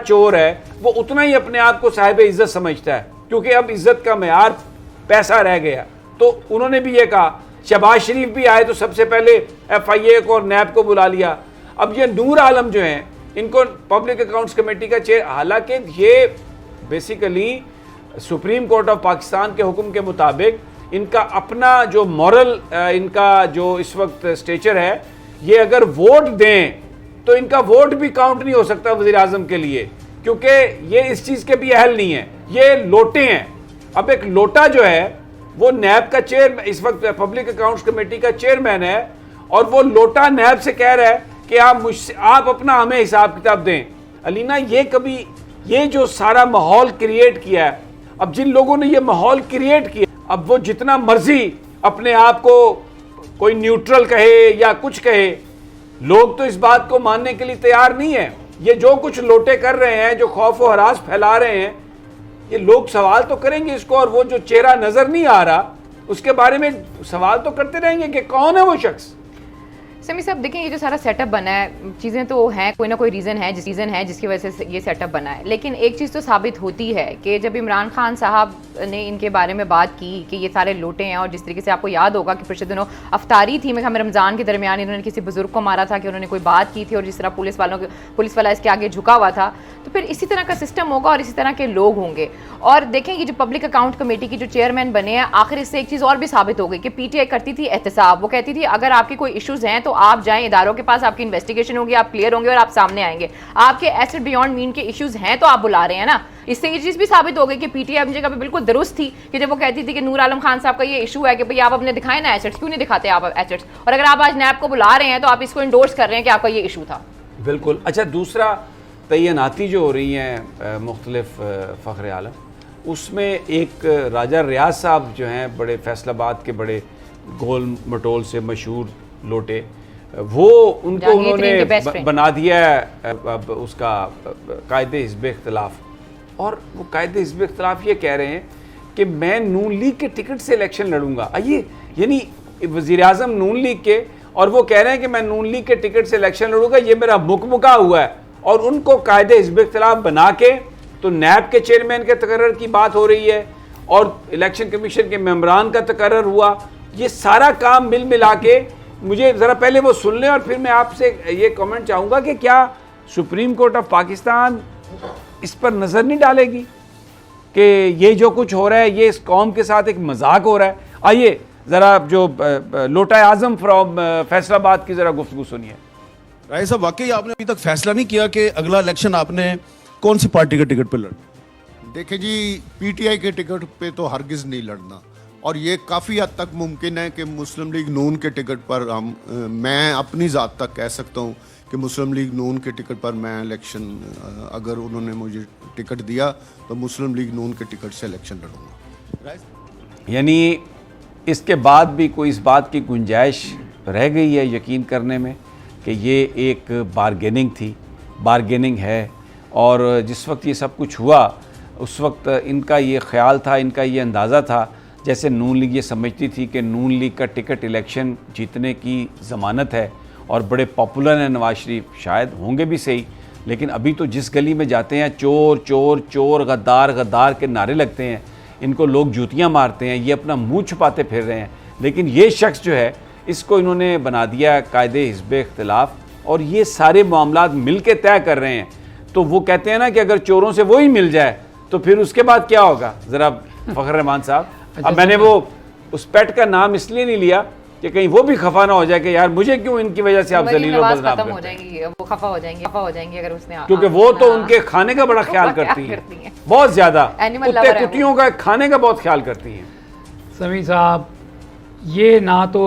चोर है वो उतना ही अपने आप को साहिब इज्जत समझता है, क्योंकि अब इज्जत का मेयार पैसा रह गया। तो उन्होंने भी ये कहा, शहबाज शरीफ भी आए तो सबसे पहले FIA को और नैब को बुला लिया। अब ये नूर आलम जो हैं, इनको पब्लिक अकाउंट्स कमेटी का चेयर, हालांकि ये basically supreme court of Pakistan के हुक्म के मुताबिक इनका अपना जो मॉरल, इनका जो इस वक्त स्टेचर है, ये अगर वोट दें तो इनका वोट भी काउंट नहीं हो सकता वज़ीर आज़म के लिए, क्योंकि ये इस चीज़ के भी अहल नहीं है, ये लोटे हैं। अब एक लोटा जो है वो नैब का चेयर, इस वक्त पब्लिक अकाउंट्स कमेटी का चेयरमैन है, और वो लोटा नैब से कह रहा है कि आप अपना हमें हिसाब किताब दें। अलीना, ये कभी ये जो सारा माहौल क्रिएट किया है, अब जिन लोगों ने ये माहौल क्रिएट किया, अब वो जितना मर्जी अपने आप को कोई न्यूट्रल कहे या कुछ कहे, लोग तो इस बात को मानने के लिए तैयार नहीं है। ये जो कुछ लोटे कर रहे हैं, जो खौफ और हरास फैला रहे हैं, ये लोग सवाल तो करेंगे इसको, और वो जो चेहरा नजर नहीं आ रहा उसके बारे में सवाल तो करते रहेंगे कि कौन है वो शख्स। समी साहब देखें, ये जो सारा सेटअप बना है, चीज़ें तो हैं, कोई ना कोई रीज़न है जिसकी वजह से ये सेटअप बना है। लेकिन एक चीज़ तो साबित होती है कि जब इमरान खान साहब ने इनके बारे में बात की कि ये सारे लोटे हैं, और जिस तरीके से आपको याद होगा कि पिछले दिनों अफ्तारी थी, मैं रमज़ान के दरमियान इन्होंने किसी बुजुर्ग को मारा था कि उन्होंने कोई बात की थी, और जिस तरह पुलिस वाला इसके आगे झुका हुआ था, तो फिर इसी तरह का सिस्टम होगा और इसी तरह के लोग होंगे। और देखें, ये जो पब्लिक अकाउंट कमेटी की जो चेयरमैन बने हैं, आखिर इससे एक चीज़ और भी साबित हो गई कि PTI करती थी एहतसाब। वो कहती थी अगर आपके कोई इशूज़ हैं तो आप जाएँ इदारों के पास, आपकी इन्वेस्टिगेशन होगी, आप क्लियर होंगे और आप सामने आएंगे। आपके एसेट बियॉन्ड मीन के इश्यूज हैं तो आप बुला रहे हैं ना। इससे ये चीज़ भी साबित हो गई कि PTI अपनी जगह पे बिल्कुल दुरुस्त थी कि जब वो कहती थी कि नूर आलम खान साहब का ये इशू है कि भाई आप अपने दिखाएं ना एसेट्स, क्यों नहीं दिखाते आप एसेट्स, और अगर आप आज नैब को बुला रहे हैं तो आप इसको इंडोर्स कर रहे हैं कि आपका ये इशू था। बिल्कुल। अच्छा, दूसरा तैनाती जो हो रही हैं मुख्तलिफ फ़ख्र आलम, उसमें एक राजा रियाज साहब जो हैं, बड़े फैसलाबाद के बड़े गोल मटोल से मशहूर लोटे, वो उनको उन्होंने बना दिया है अब उसका कायदे हिज़्ब इख्तिलाफ। और वो कायदे हिज़्ब इख्तिलाफ ये कह रहे हैं कि मैं नून लीग के टिकट से इलेक्शन लड़ूंगा। आइए, यानी वज़ीर आज़म नून लीग के, और वो कह रहे हैं कि मैं नून लीग के टिकट से इलेक्शन लड़ूंगा, ये मेरा मुकमुका हुआ है। और उनको कायदे हिज़्ब इख्तिलाफ बना के तो नैब के चेयरमैन के तकर्रर की बात हो रही है, और इलेक्शन कमीशन के मेंबरान का तकर्रर हुआ। ये सारा काम मिल मिला के, मुझे ज़रा पहले वो सुन लें और फिर मैं आपसे ये कमेंट चाहूँगा कि क्या सुप्रीम कोर्ट ऑफ पाकिस्तान इस पर नज़र नहीं डालेगी कि ये जो कुछ हो रहा है ये इस कौम के साथ एक मजाक हो रहा है। आइए ज़रा जो लोटा आज़म फ्रॉम फैसलाबाद की ज़रा गुफ्तगू सुनिए। राय साहब, वाकई आपने अभी तक फैसला नहीं किया कि अगला इलेक्शन आपने कौन सी पार्टी के टिकट पे लड़ना? देखिए जी, PTI के टिकट पे तो हरगिज़ नहीं लड़ना, और ये काफ़ी हद तक मुमकिन है कि मुस्लिम लीग नून के टिकट पर मैं अपनी ज़ात तक कह सकता हूँ कि मुस्लिम लीग नून के टिकट पर मैं इलेक्शन, अगर उन्होंने मुझे टिकट दिया तो मुस्लिम लीग नून के टिकट से इलेक्शन लड़ूंगा। यानी इसके बाद भी कोई इस बात की गुंजाइश रह गई है यकीन करने में कि ये एक बारगेनिंग है, और जिस वक्त ये सब कुछ हुआ उस वक्त इनका ये ख्याल था, इनका ये अंदाज़ा था, जैसे नून लीग ये समझती थी कि नून लीग का टिकट इलेक्शन जीतने की ज़मानत है, और बड़े पॉपुलर हैं नवाज शरीफ, शायद होंगे भी सही, लेकिन अभी तो जिस गली में जाते हैं चोर चोर चोर, गद्दार गद्दार के नारे लगते हैं, इनको लोग जूतियाँ मारते हैं, ये अपना मुँह छुपाते फिर रहे हैं। लेकिन ये शख्स जो है, इसको इन्होंने बना दिया कायदे हिज़्ब इख्तिलाफ, और ये सारे मामलात मिल के तय कर रहे हैं। तो वो कहते हैं ना कि अगर चोरों से वही मिल जाए तो फिर उसके बाद क्या होगा। ज़रा फ़ख्र रहमान साहब, अब मैंने वो उस पेट का नाम इसलिए नहीं लिया कि कहीं वो भी खफा ना हो जाए कि यार मुझे क्यों इनकी वजह से आप जलील और बदनाम करते हैं। वो खफा हो जाएंगी अगर उसने, क्योंकि वो तो उनके खाने का बड़ा ख्याल करती हैं, बहुत ज़्यादा, कुत्ते कुत्तियों का खाने का बहुत ख्याल करती हैं। समी साहब, ये ना तो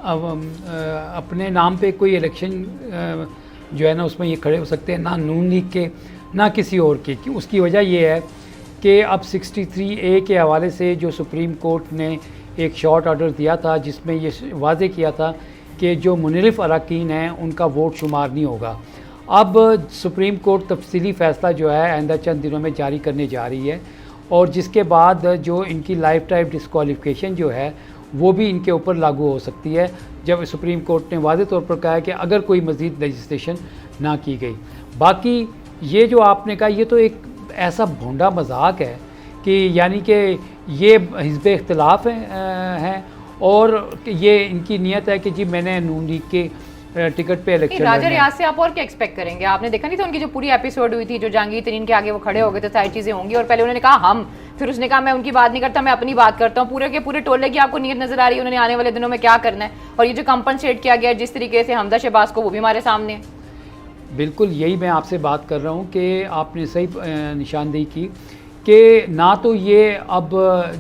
अपने नाम पे कोई इलेक्शन जो है ना उसमें ये खड़े हो सकते हैं, ना नून लीग के ना किसी और के। उसकी वजह ये है कि अब 63A के हवाले से जो सुप्रीम कोर्ट ने एक शॉर्ट ऑर्डर दिया था जिसमें ये वाज़े किया था कि जो मुनरिफ अरकान हैं उनका वोट शुमार नहीं होगा। अब सुप्रीम कोर्ट तफसीली फ़ैसला जो है आइंदा चंद दिनों में जारी करने जा रही है, और जिसके बाद जो इनकी लाइफ टाइम डिस्क्वालिफिकेशन जो है वो भी इनके ऊपर लागू हो सकती है, जब सुप्रीम कोर्ट ने वाज़े तौर पर कहा है कि अगर कोई मज़ीद लेजिस्लेशन ना की गई। बाकी ये जो आपने कहा ये तो एक ऐसा भोंडा मजाक है कि यानी कि ये हिज़्ब इख्तिलाफ हैं और ये इनकी नीयत है कि जी मैंने नून लीग के टिकट पे इलेक्शन राजा रियाज से आप और क्या एक्सपेक्ट करेंगे? आपने देखा नहीं था उनकी जो पूरी एपिसोड हुई थी, जो जहांगीर तरीन के आगे वो खड़े हो गए थे, सारी चीजें होंगी और पहले उन्होंने कहा हम, फिर उसने कहा मैं उनकी बात नहीं करता, मैं अपनी बात करता हूँ। पूरे के पूरे टोले की आपको नीयत नजर आ रही है उन्होंने आने वाले दिनों में क्या करना है। और ये जो कंपनसेट किया गया जिस तरीके से हमजा शहबाज को, वो भी हमारे सामने है। बिल्कुल यही मैं आपसे बात कर रहा हूँ कि आपने सही निशानदेही की कि ना तो ये अब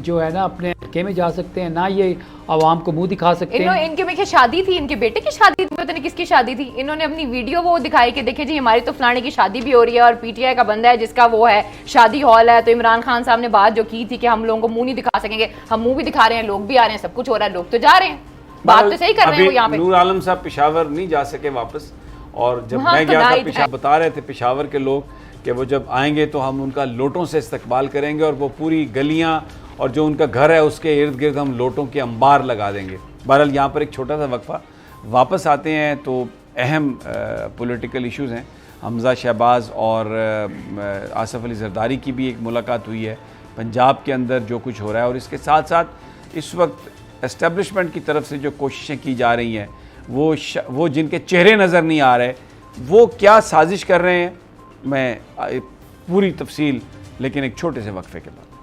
जो है ना अपने हल्के में जा सकते हैं, ना ये आवाम को मुंह दिखा सकते हैं। इनके में क्या शादी थी, इनके बेटे की शादी थी, पता नहीं किसकी शादी थी। इन्होंने अपनी वीडियो वो दिखाई कि देखिए जी हमारी तो फलाने की शादी भी हो रही है और पीटीआई का बंदा है जिसका वो है शादी हॉल है। तो इमरान खान साहब ने बात जो की थी कि हम लोगों को मुंह नहीं दिखा सकेंगे, हम मुंह भी दिखा रहे हैं, लोग भी आ रहे हैं, सब कुछ हो रहा है, लोग तो जा रहे हैं, बात तो सही कर रहे हैं वो यहाँ पे। नूर आलम साहब पेशावर नहीं जा सके वापस, और जब हाँ, मैं तो गया था नाइट पेशावर, बता रहे थे पेशावर के लोग कि वो जब आएंगे तो हम उनका लोटों से इस्तकबाल करेंगे और वो पूरी गलियां और जो उनका घर है उसके इर्द गिर्द हम लोटों के अंबार लगा देंगे। बहरहाल यहाँ पर एक छोटा सा वक्फा, वापस आते हैं तो अहम पॉलिटिकल इश्यूज़ हैं। हमजा शहबाज और आसिफ अली जरदारी की भी एक मुलाकात हुई है, पंजाब के अंदर जो कुछ हो रहा है, और इसके साथ साथ इस वक्त एस्टेब्लिशमेंट की तरफ से जो कोशिशें की जा रही हैं वो जिनके चेहरे नज़र नहीं आ रहे वो क्या साजिश कर रहे हैं, मैं पूरी तफसील लेकिन एक छोटे से वक्फे के बाद।